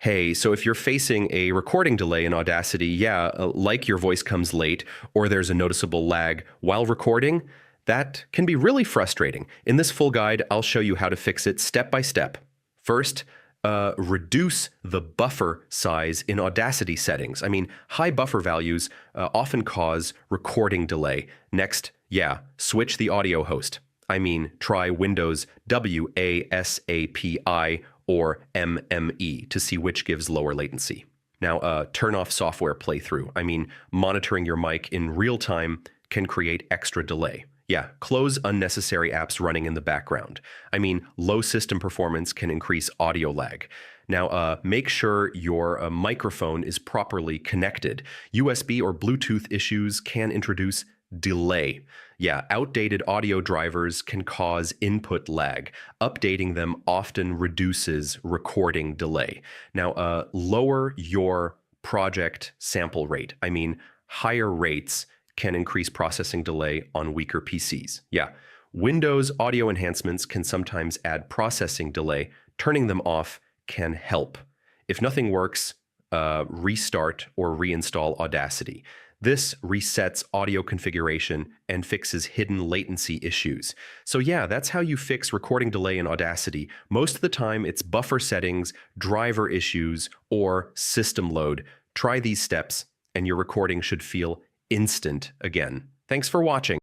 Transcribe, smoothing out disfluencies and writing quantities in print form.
Hey, so if you're facing a recording delay in Audacity, yeah, like your voice comes late or there's a noticeable lag while recording, that can be really frustrating. In this full guide, I'll show you how to fix it step by step. First, reduce the buffer size in Audacity settings. High buffer values often cause recording delay. Next, yeah, switch the audio host. Try Windows WASAPI or MME to see which gives lower latency. Now, turn off software playthrough. Monitoring your mic in real time can create extra delay. Yeah, close unnecessary apps running in the background. Low system performance can increase audio lag. Now, make sure your microphone is properly connected. USB or Bluetooth issues can introduce delay. Yeah, outdated audio drivers can cause input lag. Updating them often reduces recording delay. Now, lower your project sample rate. Higher rates can increase processing delay on weaker PCs. Yeah, Windows audio enhancements can sometimes add processing delay. Turning them off can help. If nothing works, restart or reinstall Audacity. This resets audio configuration and fixes hidden latency issues. So yeah, that's how you fix recording delay in Audacity. Most of the time, it's buffer settings, driver issues, or system load. Try these steps, and your recording should feel instant again. Thanks for watching.